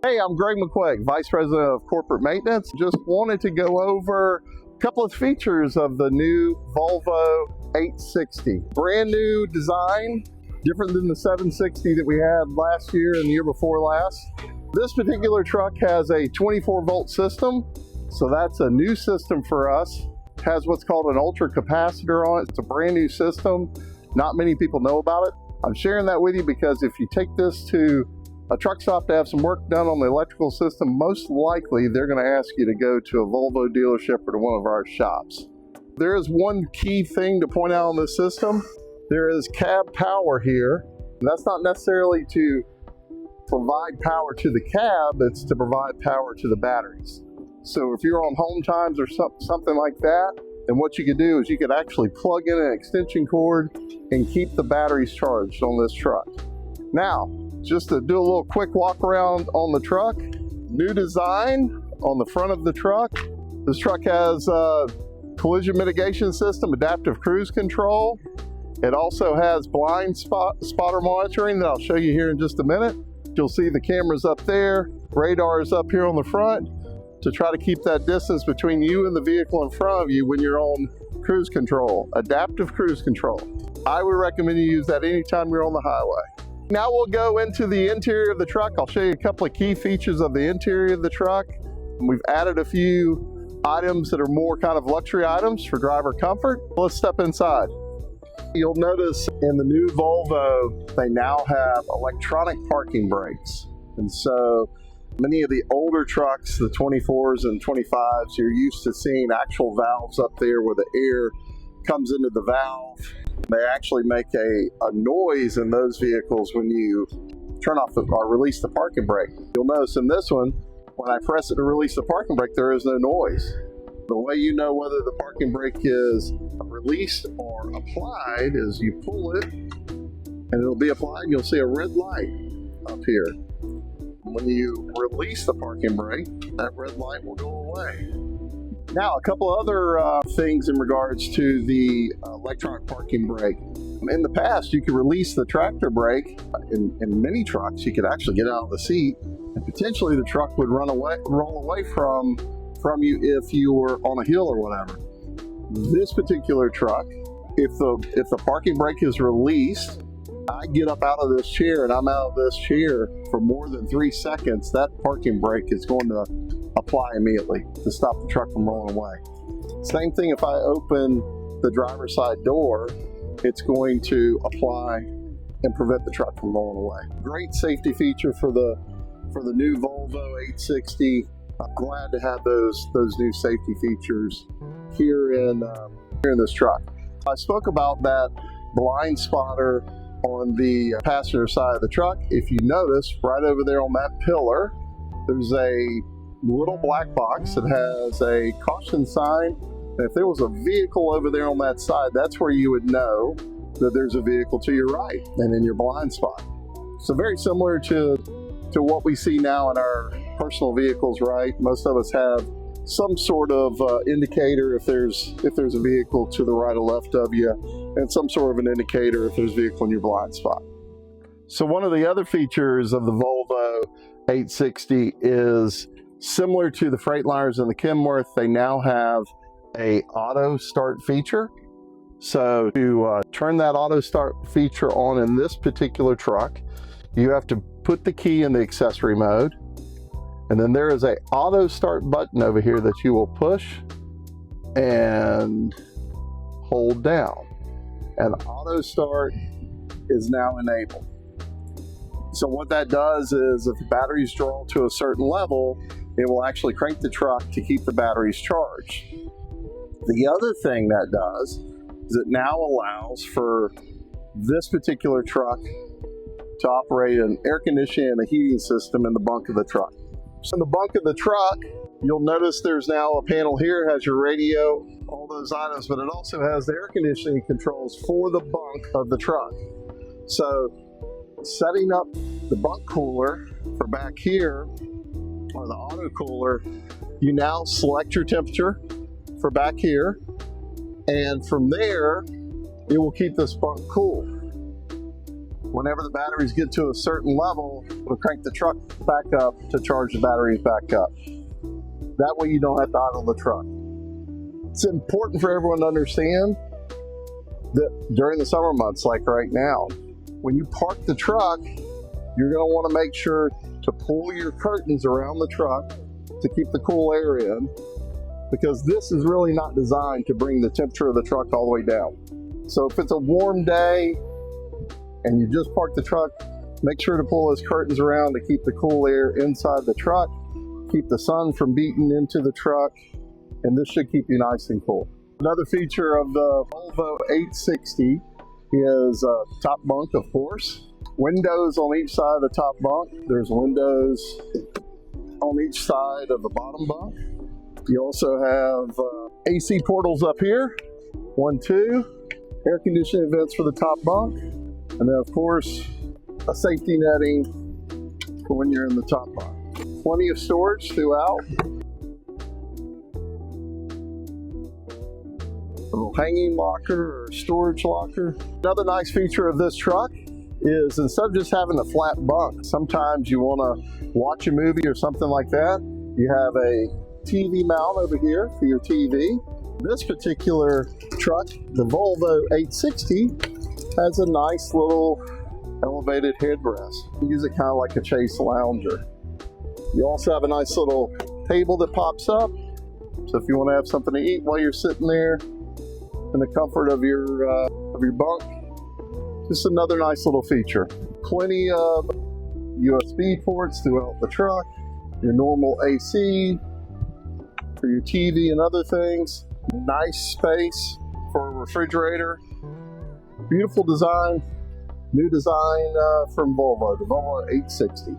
Hey, I'm Greg McQuagge, Vice President of Corporate Maintenance. Just wanted to go over a couple of features of the new Volvo 860. Brand new design, different than the 760 that we had last year and the year before last. This particular truck has a 24-volt system, so that's a new system for us. It has what's called an ultra capacitor on it. It's a brand new system. Not many people know about it. I'm sharing that with you because if you take this to a truck stop to have some work done on the electrical system, most likely they're going to ask you to go to a Volvo dealership or to one of our shops. There is one key thing to point out on this system. There is cab power here. That's not necessarily to provide power to the cab, it's to provide power to the batteries. So if you're on home times or something like that, then what you could do is you could actually plug in an extension cord and keep the batteries charged on this truck. Now, just to do a little quick walk around on the truck, new design on the front of the truck. This truck has a collision mitigation system, adaptive cruise control. It also has blind spotter monitoring that I'll show you here in just a minute. You'll see the cameras up there, radar is up here on the front to try to keep that distance between you and the vehicle in front of you when you're on cruise control, adaptive cruise control. I would recommend you use that anytime you're on the highway. Now we'll go into the interior of the truck. I'll show you a couple of key features of the interior of the truck. We've added a few items that are more kind of luxury items for driver comfort. Let's step inside. You'll notice in the new Volvo, they now have electronic parking brakes. And so many of the older trucks, the 24s and 25s, you're used to seeing actual valves up there where the air comes into the valve. They actually make a noise in those vehicles when you turn off or release the parking brake. You'll notice in this one, when I press it to release the parking brake, there is no noise. The way you know whether the parking brake is released or applied is you pull it and it'll be applied and you'll see a red light up here. When you release the parking brake, that red light will go away. Now, a couple other things in regards to the electronic parking brake. In the past, you could release the tractor brake. In many trucks, you could actually get out of the seat and potentially the truck would roll away from you if you were on a hill or whatever. This particular truck, if the parking brake is released, I get up out of this chair and I'm out of this chair for more than 3 seconds, that parking brake is going to apply immediately to stop the truck from rolling away. Same thing if I open the driver's side door, it's going to apply and prevent the truck from rolling away. Great safety feature for the new Volvo 860. I'm glad to have those new safety features here in this truck. I spoke about that blind spotter on the passenger side of the truck. If you notice, right over there on that pillar, there's a little black box that has a caution sign. And if there was a vehicle over there on that side, that's where you would know that there's a vehicle to your right and in your blind spot. So very similar to what we see now in our personal vehicles, right? Most of us have some sort of indicator if there's a vehicle to the right or left of you, and some sort of an indicator if there's a vehicle in your blind spot. So one of the other features of the Volvo 860 is similar to the Freightliners and the Kenworth, they now have a auto start feature. So to turn that auto start feature on in this particular truck, you have to put the key in the accessory mode, and then there is a auto start button over here that you will push and hold down, and auto start is now enabled. So what that does is if the batteries draw to a certain level, it will actually crank the truck to keep the batteries charged. The other thing that does is it now allows for this particular truck to operate an air conditioning and a heating system in the bunk of the truck. So in the bunk of the truck, you'll notice there's now a panel here, it has your radio, all those items, but it also has the air conditioning controls for the bunk of the truck. So setting up the bunk cooler for back here, or the auto cooler, you now select your temperature for back here, and from there it will keep this bunk cool. Whenever the batteries get to a certain level, it'll crank the truck back up to charge the batteries back up. That way you don't have to idle the truck. It's important for everyone to understand that during the summer months, like right now, when you park the truck, you're going to want to make sure to pull your curtains around the truck to keep the cool air in, because this is really not designed to bring the temperature of the truck all the way down. So if it's a warm day and you just park the truck, make sure to pull those curtains around to keep the cool air inside the truck, keep the sun from beating into the truck, and this should keep you nice and cool. Another feature of the Volvo 860 is top bunk, of course. Windows on each side of the top bunk. There's windows on each side of the bottom bunk. You also have AC portals up here, 1, 2, air conditioning vents for the top bunk, and then of course a safety netting for when you're in the top bunk. Plenty of storage throughout. A little hanging locker or storage locker. Another nice feature of this truck is instead of just having a flat bunk, sometimes you want to watch a movie or something like that. You have a TV mount over here for your TV. This particular truck, the Volvo 860, has a nice little elevated headrest. You use it kind of like a Chase Lounger. You also have a nice little table that pops up. So if you want to have something to eat while you're sitting there in the comfort of your bunk, just another nice little feature. Plenty of USB ports throughout the truck, your normal AC for your TV and other things. Nice space for a refrigerator. Beautiful design, new design from Volvo, the Volvo 860.